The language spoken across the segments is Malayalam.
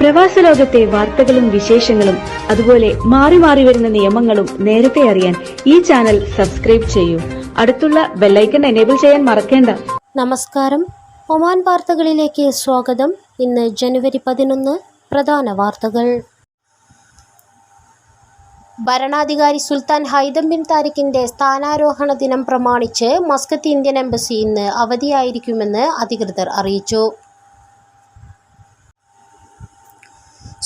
പ്രവാസ ലോകത്തെ വാർത്തകളും വിശേഷങ്ങളും അതുപോലെ മാറി മാറി വരുന്ന നിയമങ്ങളും നേരത്തെ അറിയാൻ ഈ ചാനൽ സബ്സ്ക്രൈബ് ചെയ്യൂ. അടുത്തുള്ള ബെല്ലൈക്കൺ എനേബിൾ ചെയ്യാൻ മറക്കേണ്ട. നമസ്കാരം, ഒമാൻ വാർത്തകളിലേക്ക് സ്വാഗതം. ഇന്ന് ജനുവരി 11. പ്രധാന വാർത്തകൾ. ഭരണാധികാരി സുൽത്താൻ ഹൈതം ബിൻ താരിഖിന്റെ സ്ഥാനാരോഹണ ദിനം പ്രമാണിച്ച് മസ്കത്ത് ഇന്ത്യൻ എംബസി ഇന്ന് അവധിയായിരിക്കുമെന്ന് അധികൃതർ അറിയിച്ചു.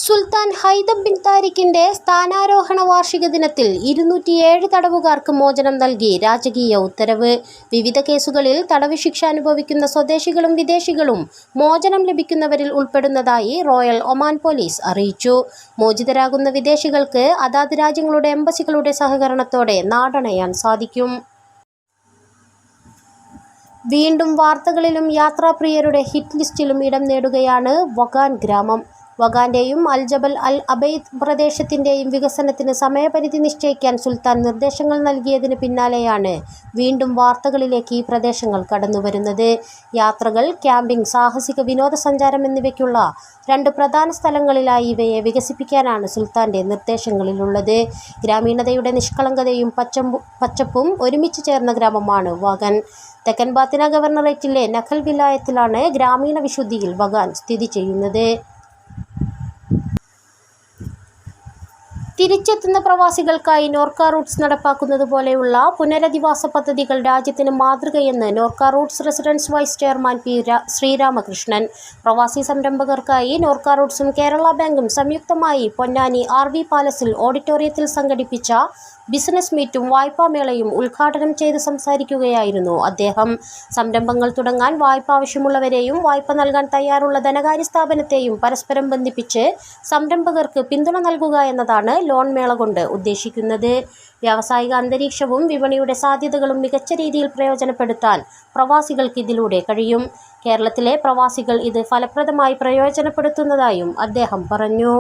സുൽത്താൻ ഹൈതം ബിൻ താരിഖിന്റെ സ്ഥാനാരോഹണ വാർഷിക ദിനത്തിൽ 207 തടവുകാർക്ക് മോചനം നൽകി രാജകീയ ഉത്തരവ്. വിവിധ കേസുകളിൽ തടവ് ശിക്ഷ അനുഭവിക്കുന്ന സ്വദേശികളും വിദേശികളും മോചനം ലഭിക്കുന്നവരിൽ ഉൾപ്പെടുന്നതായി റോയൽ ഒമാൻ പോലീസ് അറിയിച്ചു. മോചിതരാകുന്ന വിദേശികൾക്ക് അതാത് രാജ്യങ്ങളുടെ എംബസികളുടെ സഹകരണത്തോടെ നാടണയാൻ സാധിക്കും. വീണ്ടും വാർത്തകളിലും യാത്രാപ്രിയരുടെ ഹിറ്റ് ലിസ്റ്റിലും ഇടം നേടുകയാണ് വഗാൻ ഗ്രാമം. വഗാന്റെയും അൽ ജബൽ അൽ അബൈദ് പ്രദേശത്തിന്റെയും വികസനത്തിന് സമയപരിധി നിശ്ചയിക്കാൻ സുൽത്താൻ നിർദ്ദേശങ്ങൾ നൽകിയതിന് പിന്നാലെയാണ് വീണ്ടും വാർത്തകളിലേക്ക് ഈ പ്രദേശങ്ങൾ കടന്നുവരുന്നത്. യാത്രകൾ, ക്യാമ്പിംഗ്, സാഹസിക വിനോദസഞ്ചാരം എന്നിവയ്ക്കുള്ള 2 പ്രധാന സ്ഥലങ്ങളിലായി ഇവയെ വികസിപ്പിക്കാനാണ് സുൽത്താന്റെ നിർദ്ദേശങ്ങളിലുള്ളത്. ഗ്രാമീണതയുടെ നിഷ്കളങ്കതയും പച്ചപ്പും ഒരുമിച്ച് ചേർന്ന ഗ്രാമമാണ് വഗാൻ. തെക്കൻ ബാത്തിന ഗവർണറേറ്റിലെ നഖൽ വിലായത്തിലാണ് ഗ്രാമീണ വിശുദ്ധിയിൽ വഗാൻ സ്ഥിതി ചെയ്യുന്നത്. തിരിച്ചെത്തുന്ന പ്രവാസികൾക്കായി നോർക്ക റൂട്ട്സ് നടപ്പാക്കുന്നത് പോലെയുള്ള പുനരധിവാസ പദ്ധതികൾ രാജ്യത്തിന് മാതൃകയെന്ന് NORKA Roots resident vice chairman P. Sreeramakrishnan. പ്രവാസി സംരംഭകർക്കായി നോർക്ക റൂട്ട്സും കേരള ബാങ്കും സംയുക്തമായി പൊന്നാനി RV പാലസിൽ ഓഡിറ്റോറിയത്തിൽ സംഘടിപ്പിച്ച ബിസിനസ് മീറ്റും വായ്പാമേളയും ഉദ്ഘാടനം ചെയ്ത് സംസാരിക്കുകയായിരുന്നു അദ്ദേഹം. സംരംഭങ്ങൾ തുടങ്ങാൻ വായ്പ ആവശ്യമുള്ളവരെയും വായ്പ നൽകാൻ തയ്യാറുള്ള ധനകാര്യ സ്ഥാപനത്തെയും പരസ്പരം ബന്ധിപ്പിച്ച് സംരംഭകർക്ക് പിന്തുണ നൽകുക എന്നതാണ് ലോൺ മേള കൊണ്ട് ഉദ്ദേശിക്കുന്നത്. വ്യാവസായിക അന്തരീക്ഷവും വിപണിയുടെ സാധ്യതകളും മികച്ച രീതിയിൽ പ്രയോജനപ്പെടുത്താൻ പ്രവാസികൾക്ക് ഇതിലൂടെ കഴിയും. കേരളത്തിലെ പ്രവാസികൾ ഇത് ഫലപ്രദമായി പ്രയോജനപ്പെടുത്തുന്നതായും അദ്ദേഹം പറഞ്ഞു.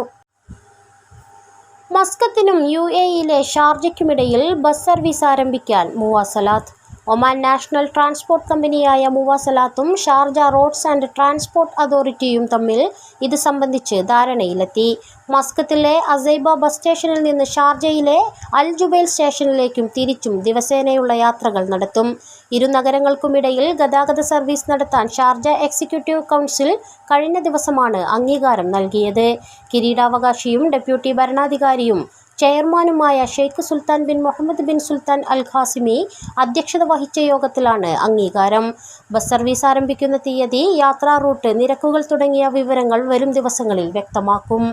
മസ്കത്തിനും UAEയിലെ ഷാർജയ്ക്കുമിടയിൽ ബസ് സർവീസ് ആരംഭിക്കാൻ മുവാസലാത്ത്. ഒമാൻ നാഷണൽ ട്രാൻസ്പോർട്ട് കമ്പനിയായ മുവാസലാത്തും ഷാർജ റോഡ്സ് ആൻഡ് ട്രാൻസ്പോർട്ട് അതോറിറ്റിയും തമ്മിൽ ഇത് സംബന്ധിച്ച് ധാരണയിലെത്തി. മസ്കത്തിലെ അസൈബ ബസ് സ്റ്റേഷനിൽ നിന്ന് ഷാർജയിലെ അൽ ജുബൈൽ സ്റ്റേഷനിലേക്കും തിരിച്ചും ദിവസേനയുള്ള യാത്രകൾ നടത്തും. ഇരു നഗരങ്ങൾക്കുമിടയിൽ ഗതാഗത സർവീസ് നടത്താൻ ഷാർജ എക്സിക്യൂട്ടീവ് കൗൺസിൽ കഴിഞ്ഞ ദിവസമാണ് അംഗീകാരം നൽകിയത്. കിരീടാവകാശിയും ഡെപ്യൂട്ടി ഭരണാധികാരിയും ചെയർമാനുമായ Sheikh Sultan bin Muhammad bin Sultan Al Qasimi അധ്യക്ഷത വഹിച്ച യോഗത്തിലാണ് അംഗീകാരം. ബസ് സർവീസ് ആരംഭിക്കുന്ന തീയതി, യാത്രാ റൂട്ട്, നിരക്കുകൾ തുടങ്ങിയ വിവരങ്ങൾ വരും ദിവസങ്ങളിൽ വ്യക്തമാക്കും.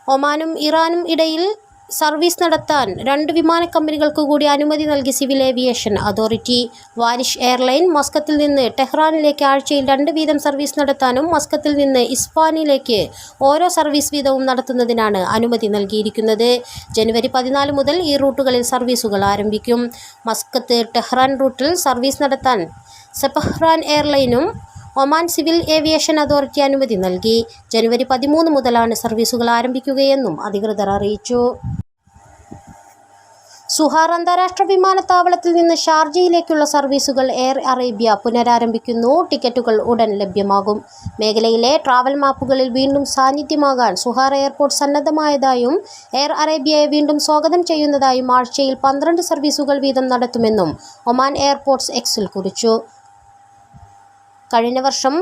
ഒമാനും ഇറാനും ഇടയിൽ സർവീസ് നടത്താൻ 2 വിമാന കമ്പനികൾക്ക് കൂടി അനുമതി നൽകി സിവിൽ ഏവിയേഷൻ അതോറിറ്റി. വാരിഷ് എയർലൈൻ മസ്കത്തിൽ നിന്ന് ടെഹ്റാനിലേക്ക് ആഴ്ചയിൽ 2 വീതം സർവീസ് നടത്താനും മസ്കത്തിൽ നിന്ന് ഇസ്ഫാനിലേക്ക് ഓരോ സർവീസ് വീതവും നടത്തുന്നതിനാണ് അനുമതി നൽകിയിരിക്കുന്നത്. ജനുവരി 14 മുതൽ ഈ റൂട്ടുകളിൽ സർവീസുകൾ ആരംഭിക്കും. മസ്കത്ത് ടെഹ്റാൻ റൂട്ടിൽ സർവീസ് നടത്താൻ സെപഹ്റാൻ എയർലൈനും ഒമാൻ സിവിൽ ഏവിയേഷൻ അതോറിറ്റി അനുമതി നൽകി. ജനുവരി 13 മുതലാണ് സർവീസുകൾ ആരംഭിക്കുകയെന്നും അധികൃതർ അറിയിച്ചു. സുഹാർ അന്താരാഷ്ട്ര വിമാനത്താവളത്തിൽ നിന്ന് ഷാർജയിലേക്കുള്ള സർവീസുകൾ എയർ അറേബ്യ പുനരാരംഭിക്കുന്നു. ടിക്കറ്റുകൾ ഉടൻ ലഭ്യമാകും. മേഖലയിലെ ട്രാവൽ മാപ്പുകളിൽ വീണ്ടും സാന്നിധ്യമാകാൻ സുഹാർ എയർപോർട്ട് സന്നദ്ധമായതായും എയർ അറേബ്യയെ വീണ്ടും സ്വാഗതം ചെയ്യുന്നതായും ആഴ്ചയിൽ 12 സർവീസുകൾ വീതം നടത്തുമെന്നും ഒമാൻ എയർപോർട്ട്സ് എക്സിൽ കുറിച്ചു. കഴിഞ്ഞ വർഷം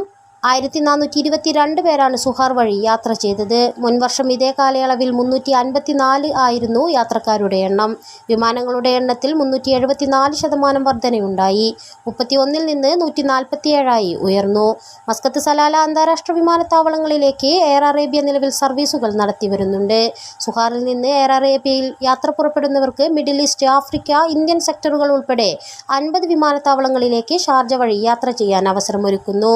1422 പേരാണ് സുഹാർ വഴി യാത്ര ചെയ്തത്. മുൻവർഷം ഇതേ കാലയളവിൽ 354 ആയിരുന്നു യാത്രക്കാരുടെ എണ്ണം. വിമാനങ്ങളുടെ എണ്ണത്തിൽ 374% വർധനയുണ്ടായി. 31 നിന്ന് 147 ഉയർന്നു. മസ്കത്ത്, സലാല അന്താരാഷ്ട്ര വിമാനത്താവളങ്ങളിലേക്ക് എയർ അറേബ്യ നിലവിൽ സർവീസുകൾ നടത്തി വരുന്നുണ്ട്. സുഹാറിൽ നിന്ന് എയർ അറേബ്യയിൽ യാത്ര പുറപ്പെടുന്നവർക്ക് മിഡിൽ ഈസ്റ്റ്, ആഫ്രിക്ക, ഇന്ത്യൻ സെക്ടറുകൾ ഉൾപ്പെടെ 50 വിമാനത്താവളങ്ങളിലേക്ക് ഷാർജ വഴി യാത്ര ചെയ്യാൻ അവസരമൊരുക്കുന്നു.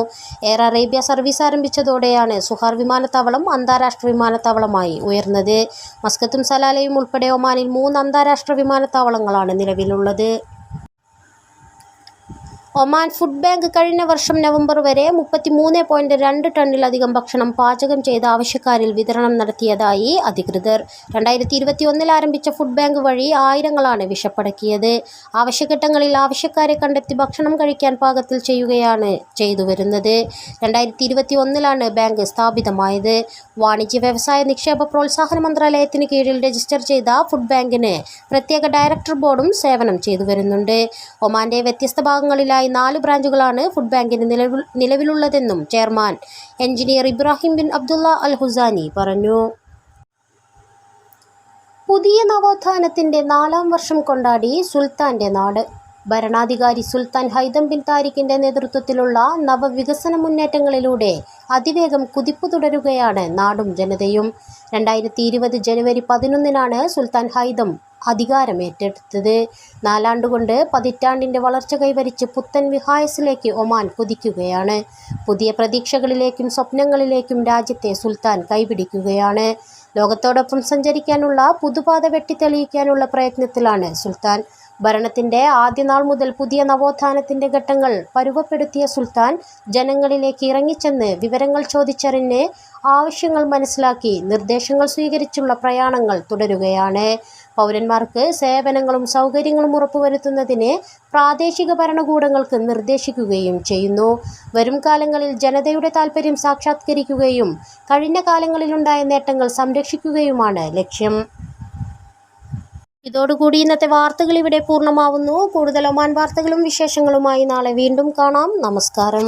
എയർ അറേബ്യ സർവീസ് ആരംഭിച്ചതോടെയാണ് സുഹാർ വിമാനത്താവളം അന്താരാഷ്ട്ര വിമാനത്താവളമായി ഉയർന്നത്. മസ്കത്തും സലാലയും ഉൾപ്പെടെ ഒമാനിൽ 3 അന്താരാഷ്ട്ര വിമാനത്താവളങ്ങളാണ് നിലവിലുള്ളത്. ഒമാൻ ഫുഡ് ബാങ്ക് കഴിഞ്ഞ വർഷം നവംബർ വരെ 33.2 ടണ്ണിലധികം ഭക്ഷണം പാചകം ചെയ്ത ആവശ്യക്കാരിൽ വിതരണം നടത്തിയതായി അധികൃതർ. 2021 ആരംഭിച്ച ഫുഡ് ബാങ്ക് വഴി ആയിരങ്ങളാണ് വിശപ്പടക്കിയത്. ആവശ്യഘട്ടങ്ങളിൽ ആവശ്യക്കാരെ കണ്ടെത്തി ഭക്ഷണം കഴിക്കാൻ പാകത്തിൽ ചെയ്യുകയാണ് ചെയ്തുവരുന്നത്. 2021 ബാങ്ക് സ്ഥാപിതമായത്. വാണിജ്യ വ്യവസായ നിക്ഷേപ പ്രോത്സാഹന മന്ത്രാലയത്തിന് കീഴിൽ രജിസ്റ്റർ ചെയ്ത ഫുഡ് ബാങ്കിന് പ്രത്യേക ഡയറക്ടർ ബോർഡും സേവനം ചെയ്തുവരുന്നുണ്ട്. ഒമാന്റെ വ്യത്യസ്ത ഭാഗങ്ങളിലായി 4 ബ്രാഞ്ചുകളാണ് ഫുഡ് ബാങ്കിന് നിലവിലുള്ളതെന്നും chairman engineer Ibrahim bin Abdullah Al Husani പറഞ്ഞു. പുതിയ നവോത്ഥാനത്തിന്റെ 4ാം വർഷം കൊണ്ടാടി സുൽത്താന്റെ നാട്. ഭരണാധികാരി സുൽത്താൻ ഹൈതം ബിൻ താരിഖിന്റെ നേതൃത്വത്തിലുള്ള നവവികസന മുന്നേറ്റങ്ങളിലൂടെ അതിവേഗം കുതിപ്പ് തുടരുകയാണ് നാടും ജനതയും. 2020 ജനുവരി 11 സുൽത്താൻ ഹൈതം അധികാരമേറ്റെടുത്തത്. 4 ആണ്ടുകൊണ്ട് പതിറ്റാണ്ടിന്റെ വളർച്ച കൈവരിച്ച് പുത്തൻ വിഹായസിലേക്ക് ഒമാൻ കുതിക്കുകയാണ്. പുതിയ പ്രതീക്ഷകളിലേക്കും സ്വപ്നങ്ങളിലേക്കും രാജ്യത്തെ സുൽത്താൻ കൈപിടിക്കുകയാണ്. ലോകത്തോടൊപ്പം സഞ്ചരിക്കാനുള്ള പുതുപാത വെട്ടിത്തെളിയിക്കാനുള്ള പ്രയത്നത്തിലാണ് സുൽത്താൻ. ഭരണത്തിന്റെ ആദ്യ നാൾ മുതൽ പുതിയ നവോത്ഥാനത്തിന്റെ ഘട്ടങ്ങൾ പരുവപ്പെടുത്തിയ സുൽത്താൻ ജനങ്ങളിലേക്ക് ഇറങ്ങിച്ചെന്ന് വിവരങ്ങൾ ചോദിച്ചറിഞ്ഞ് ആവശ്യങ്ങൾ മനസ്സിലാക്കി നിർദ്ദേശങ്ങൾ സ്വീകരിച്ചുള്ള പ്രയാണങ്ങൾ തുടരുകയാണ്. പൗരന്മാർക്ക് സേവനങ്ങളും സൗകര്യങ്ങളും ഉറപ്പുവരുത്തുന്നതിന് പ്രാദേശിക ഭരണകൂടങ്ങൾക്ക് നിർദ്ദേശിക്കുകയും ചെയ്യുന്നു. വരും കാലങ്ങളിൽ ജനതയുടെ താൽപ്പര്യം സാക്ഷാത്കരിക്കുകയും കഴിഞ്ഞ കാലങ്ങളിലുണ്ടായ നേട്ടങ്ങൾ സംരക്ഷിക്കുകയുമാണ് ലക്ഷ്യം. ഇതോടുകൂടി ഇന്നത്തെ വാർത്തകൾ ഇവിടെ പൂർണ്ണമാവുന്നു. കൂടുതൽ ഒമാൻ വാർത്തകളും വിശേഷങ്ങളുമായി നാളെ വീണ്ടും കാണാം. നമസ്കാരം.